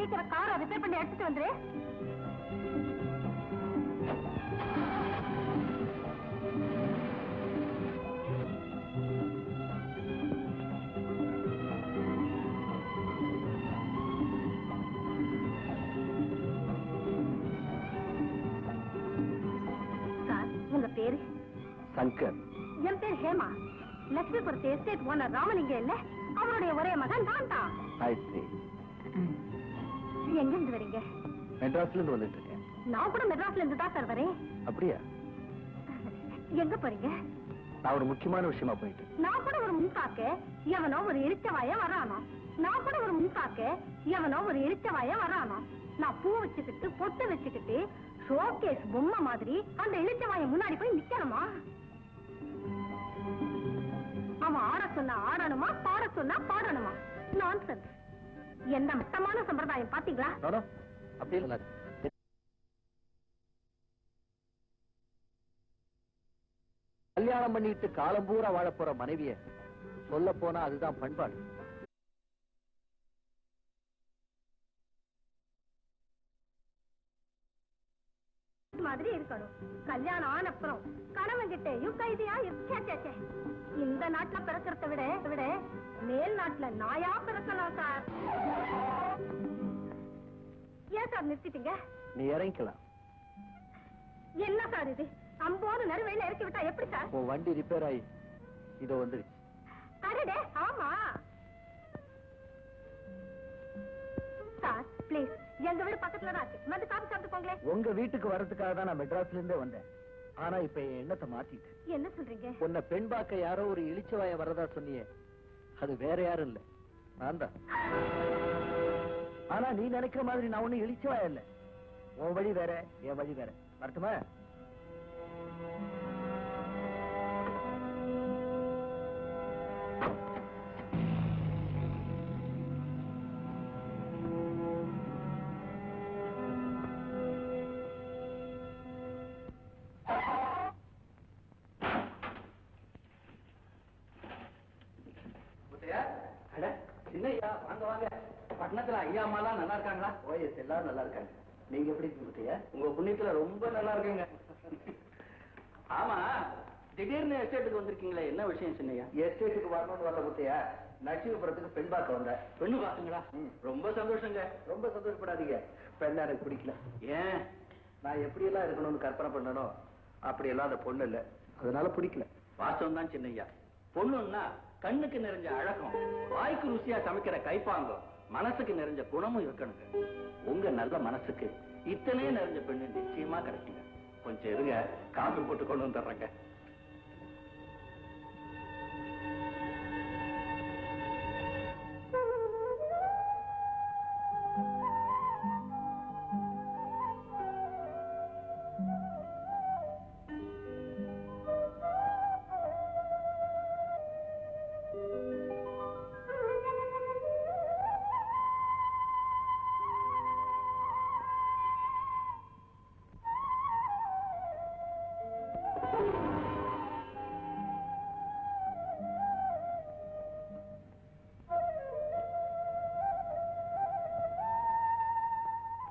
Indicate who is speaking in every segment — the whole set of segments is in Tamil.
Speaker 1: சீக்கிரம் காரை ரிப்பேர் பண்ணி எடுத்துட்டு வந்துரு. சார், உங்க பேரு?
Speaker 2: சங்கர்.
Speaker 1: என் பேர் ஹேமா. லட்சுமிபுரத்து எஸ்டேட் ஓனர் ராமலிங்க இல்ல, அவருடைய ஒரே மகன் நான் தான். எங்க இருந்து வரீங்க?
Speaker 2: மெட்ராஸ்ல இருந்து வந்துட்டு இருக்கேன்.
Speaker 1: நான் கூட மெட்ராஸ்ல இருந்து தான் சார் வரேன்.
Speaker 2: அப்படியா?
Speaker 1: எங்க போறீங்க?
Speaker 2: நான் ஒரு முக்கியமான விஷயமா போயிட்டு.
Speaker 1: நான் கூட ஒரு முன்பாக்க எவனோ ஒரு இழிச்சவாய வரானா. நான் கூட ஒரு முன்பாக்க எவனோ ஒரு இழிச்சவாய வரானா. நான் பூ வச்சுக்கிட்டு பொட்டு வச்சுக்கிட்டு ஷோகேஸ் பொம்மை மாதிரி அந்த இழிச்சவாய முன்னாடி போய் நிக்கணுமா? அவன் ஆட சொன்னா ஆடணுமா, பாட சொன்னா பாடணுமா? நான்சென்ஸ். என்ன மட்டமான சம்பிரதாயம் பாத்தீங்களா?
Speaker 2: அப்படி இல்ல. கல்யாணம் பண்ணிட்டு காலம் பூரா வாழ போற மனைவிய சொல்ல போனா அதுதான் பண்பாடு.
Speaker 1: மாதிரி இருக்கணும். கல்யாணம் ஆன அப்புறம் கணவன் கிட்டையும் கைதியா இருக்க. இந்த நாட்டுல பிறக்கிறத விட மேல் நாட்டுல நாயா பிறக்கலாம் சார். ஏன் சார் நிறுத்திட்டீங்க?
Speaker 2: நீ இறங்கிக்கலாம்.
Speaker 1: என்ன சார் இது? 50 நடுவையில இறக்கி விட்டா எப்படி சார்?
Speaker 2: உன் வண்டி ரிப்பேர் ஆகி இதோ வந்துருச்சு.
Speaker 1: அடடே, ஆமா சார். பிளீஸ், எங்க வீடு பக்கத்துல தான் இருக்கு. வந்து காபி சாப்பிட்டு போங்களேன்.
Speaker 2: உங்க வீட்டுக்கு வர்றதுக்காக தான் நான் மெட்ராஸ்ல இருந்தே வந்தேன். ஆனா இப்ப என் எண்ணத்தை மாத்திட்டேன்.
Speaker 1: என்ன சொல்றீங்க?
Speaker 2: உன்னை பெண் பார்க்க யாரோ ஒரு இழிச்சவாய வரதா சொன்னியே, அது வேற யாரும் இல்ல, நான் தான். ஆனா நீ நினைக்கிற மாதிரி நான் ஒண்ணு இழிச்சவாய இல்ல. உன் வழி வேற, என் வழி வேற. வரட்டுமா?
Speaker 3: சின்னையா, வாங்க வாங்க. பட்டணத்துல ஐயா அம்மா எல்லாம் நல்லா இருக்காங்களா?
Speaker 2: ஓஎஸ், எல்லாரும் நல்லா இருக்காங்க. நீங்க எப்படி இருக்கீங்க?
Speaker 3: உங்க புண்ணியத்துல ரொம்ப நல்லா இருக்குங்க. ஆமா, திடீர்னு எஸ்டேட்டுக்கு வந்திருக்கீங்களே, என்ன விஷயம் சின்னையா?
Speaker 2: எஸ்டேட்டுக்கு வரணும்னு வரல முத்தையா, லட்சுமிபுரத்துக்கு பெண் பார்க்க வந்தேன்.
Speaker 3: பெண்ணு பாத்துங்களா? ரொம்ப சந்தோஷங்க.
Speaker 2: ரொம்ப சந்தோஷப்படாதீங்க. பெண்ண எனக்கு பிடிக்கல.
Speaker 3: ஏன்?
Speaker 2: நான் எப்படி எல்லாம் இருக்கணும்னு கற்பனை பண்ணணும், அப்படி எல்லாம் அந்த பொண்ணு இல்ல, அதனால பிடிக்கல.
Speaker 3: வாசம் தான் சின்னையா. பொண்ணுன்னா கண்ணுக்கு நிறைஞ்ச அழகும், வாய்க்கு ருசியா சமைக்கிற கைப்பாங்கும், மனசுக்கு நிறைஞ்ச குணமும் இருக்கணுங்க. உங்க நல்ல மனசுக்கு இத்தனையே நிறைஞ்ச பெண்ணு நிச்சயமா கிடைக்குங்க. கொஞ்சம் இருங்க, காபி போட்டு கொண்டு வந்துடுறேங்க.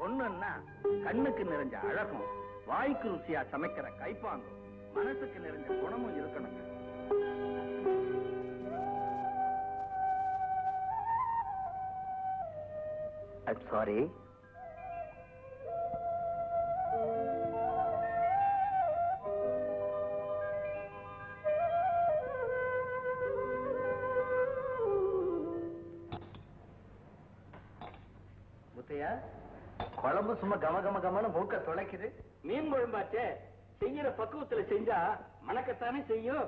Speaker 3: பொண்ணுன்னா கண்ணுக்கு நிறைஞ்ச அழகும், வாய்க்கு ருசியா சமைக்கிற கைப்பாங்கும், மனசுக்கு நிறைஞ்ச குணமும் இருக்கணுங்க.
Speaker 2: I'm sorry. முத்தையா, குழம்பு சும்மா கம கம கமன்னு மூக்க துளைக்குது.
Speaker 3: மீன் குழம்பாச்சே, செய்யற பக்குவத்துல செஞ்சா மணக்கத்தானே செய்யும்.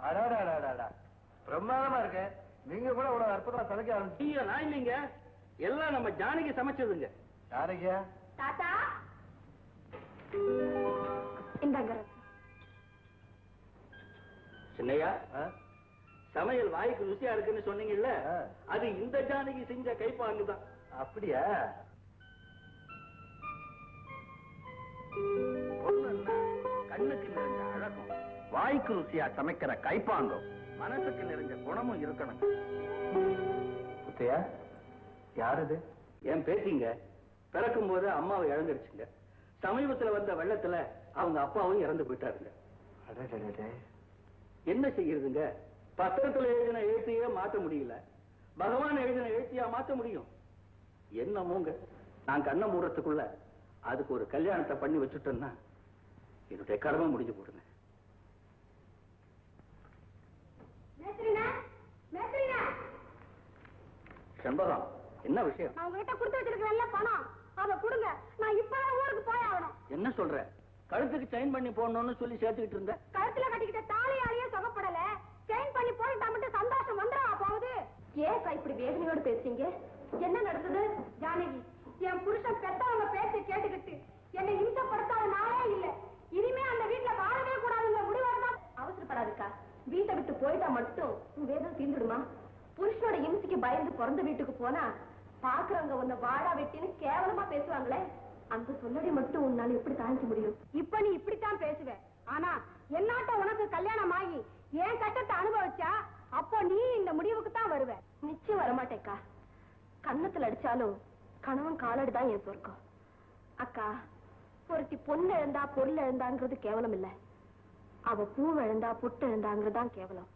Speaker 2: அடாடாடாடா, பிரமாதமா இருக்கு. நீங்க கூட இவ்வளவு அற்புதமா சமைக்க ஆரம்பிச்சீங்க.
Speaker 3: நான் இல்லைங்க, எல்லாம் நம்ம ஜானகி சமைச்சதுங்க.
Speaker 2: யாருக்கியா?
Speaker 1: தாத்தா, இந்தாங்க.
Speaker 3: சின்னையா, சமையல் வாய்க்கு ருசியா இருக்குன்னு சொன்னீங்கல்ல, அது இந்த ஜானகி செஞ்ச கைப்பாங்குதான்.
Speaker 2: அப்படியா?
Speaker 3: பொண்ணுன்னா கண்ணுக்கு நிறைஞ்ச அழகும், வாய்க்கு ருசியா சமைக்கிற கைப்பாங்கும், மனசுக்கு நிறைஞ்ச குணமும் இருக்கணும்.
Speaker 2: முத்தையா, யார் இது?
Speaker 3: என் பேத்திங்க, பிறக்கும் போது அம்மாவை இழந்துருச்சுங்க. சமீபத்துல வந்த வெள்ளத்துல அவங்க அப்பாவும் இறந்து போயிட்டாருங்க. என்ன செய்யறதுங்க? பத்திரத்துல எழுதின எழுத்தையே மாத்த முடியல. பகவான் எழுதின எழுத்தையா மாத்த முடியும்? என்னமோங்க, நான் கண்ணை மூடுறதுக்குள்ள அதுக்கு ஒரு கல்யாணத்தை பண்ணி வச்சுட்டோம்னா என்னுடைய கடமை முடிஞ்சு போடுங்க. செண்பகம், என்ன விஷயம்?
Speaker 1: நான் உங்ககிட்ட கொடுத்து வச்சிருக்கிறேன்ல பணம், அதை கொடுங்க. நான் இப்பதான் ஊருக்கு போய் ஆகணும்.
Speaker 3: என்ன சொல்ற? கழுத்துக்கு செயின் பண்ணி போடணும்னு சொல்லி சேர்த்துக்கிட்டு இருந்த.
Speaker 1: கழுத்துல கட்டிக்கிட்ட தாலியாலேயே சுகப்படல, செயின் பண்ணி போயிட்டா மட்டும் சந்தோஷம் வந்துடா போகுது. ஏன் இப்படி வேதனையோடு பேசுறீங்க? என்ன நடந்தது? ஜானகி, என் புருஷன் பெத்தவங்க பேச்சு கேட்டுக்கிட்டு என்னை இம்சப்படுத்தாத நாளே இல்ல. இனிமே அந்த வீட்டுல வாழவே கூடாதுங்க முடிவெடுதான். அவசரப்படாதுக்கா, வீட்டை விட்டு போயிட்டா மட்டும் உன் வேதம் தீர்ந்துடுமா? புருஷனோட இம்சைக்கு பயந்து பிறந்த வீட்டுக்கு போனா பாக்குறவங்க உன்னை வாழா வெட்டின்னு கேவலமா பேசுவாங்களே, அந்த சொல்லடி மட்டும் உன்னால எப்படி தாங்கிக்க முடியும்? இப்ப நீ இப்படித்தான் பேசுவ. ஆனா என்னாட்ட உனக்கு கல்யாணம் ஆகி என் கட்டத்தை அனுபவிச்சா அப்போ நீ இந்த முடிவுக்கு தான் வருவ. நிச்சயம் வரமாட்டேக்கா. கன்னத்துல அடிச்சாலும் கணவன் காலடிதான் என் சொர்க்கம். அக்கா, ஒருத்தி பொண்ணு எழுந்தா பொருள் எழுந்தாங்கிறது கேவலம் இல்ல, அவ பூவை எழுந்தா பொட்டு எழுந்தாங்கிறதுதான் கேவலம்.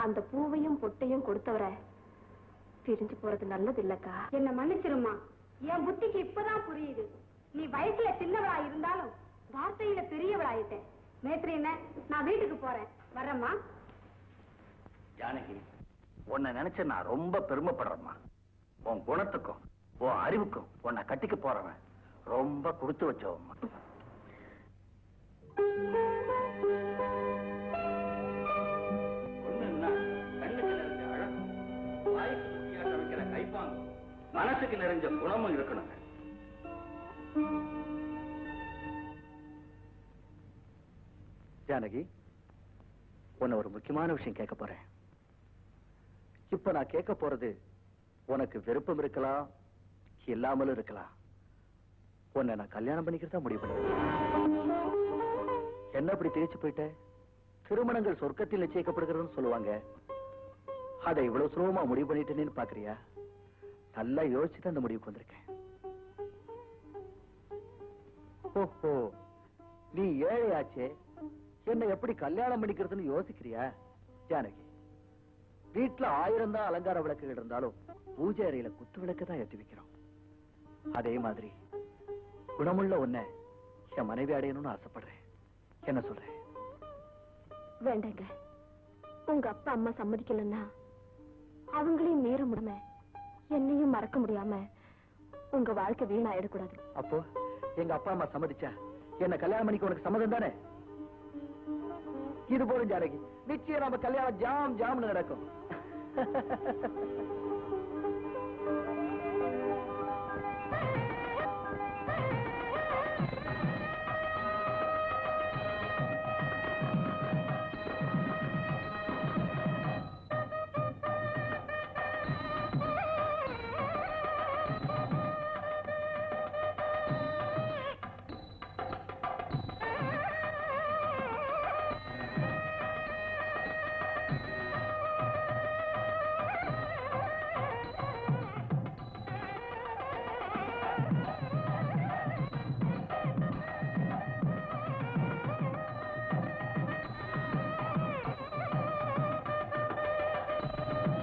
Speaker 1: அந்த பூவையும் பொட்டையும் கொடுத்தவரை பிரிஞ்சு போறது நல்லது இல்லக்கா. என்ன மன்னிச்சிருமா, என் புத்திக்கு இப்பதான் புரியுது. நீ வயசுல சின்னவளா இருந்தாலும் வார்த்தையில பெரியவளாயிட்டேன். நேற்று என்ன, நான் வீட்டுக்கு போறேன், வரேம்மா.
Speaker 3: ஜானகி, உன்னை நினைச்சு நான் ரொம்ப பெருமைப்படுறேம்மா. உன் குணத்துக்கும் உன் அறிவுக்கும் உன்னை கட்டிக்க போறவன் ரொம்ப கொடுத்து வச்சவம்மா. கண்ணுக்கு நிறைஞ்ச அழகும், வாய்க்கு ருசியா சமைக்கிற கைப்பாங்கும், மனசுக்கு நிறைஞ்ச குணமும் இருக்கணுங்க.
Speaker 2: ஜானகி, உன்னை ஒரு முக்கியமான விஷயம் கேட்க போறேன். இப்ப நான் கேட்க போறது உனக்கு விருப்பம் இருக்கலாம், இல்லாமலும் இருக்கலாம். உன்னை நான் கல்யாணம் பண்ணிக்கிறதா முடிவு பண்ணேன். என்ன அப்படி தேய்ச்சி போயிட்ட? திருமணங்கள் சொர்க்கத்தில் நிச்சயிக்கப்படுகிறதுன்னு சொல்லுவாங்க. அதை இவ்வளவு சுலபமா முடிவு பண்ணிட்டேன்னு பாக்குறியா? நல்லா யோசிச்சுதான் அந்த முடிவுக்கு வந்திருக்கேன். ஓஹோ, நீ ஏழையாச்சே, என்ன எப்படி கல்யாணம் பண்ணிக்கிறதுன்னு யோசிக்கிறியா? ஜானகி, வீட்டுல 1000 தான் அலங்கார விளக்குகள் இருந்தாலும் பூஜை அறையில குத்து விளக்கு தான் ஏற்றி வைக்கிறோம். அதே மாதிரி குணமுள்ள உன்னை என் மனைவி அடையணும்னு ஆசைப்படுறேன். என்ன சொல்றேன்?
Speaker 1: வேண்டாங்க, உங்க அப்பா அம்மா சம்மதிக்கலன்னா அவங்களையும் மீற முடியாம என்னையும் மறக்க முடியாம உங்க வாழ்க்கை வீணாயிடக்கூடாது.
Speaker 2: அப்போ எங்க அப்பா அம்மா சம்மதிச்சா என்ன கல்யாணம் பண்ணிக்க உனக்கு சம்மதம் தானே? இது போலும் ஜானகி, நிச்சயம் நம்ம கல்யாணம் ஜாம் ஜாம்னு நடக்கும்.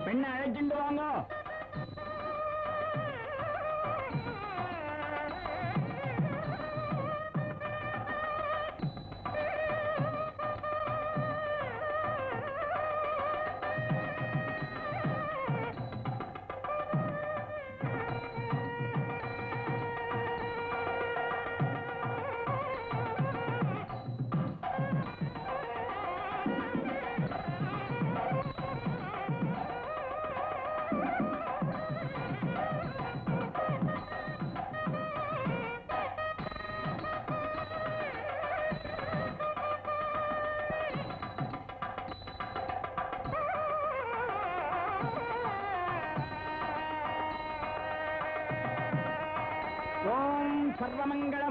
Speaker 3: பெண்ணை அழைச்சிட்டு வாங்க. सर्वमंगल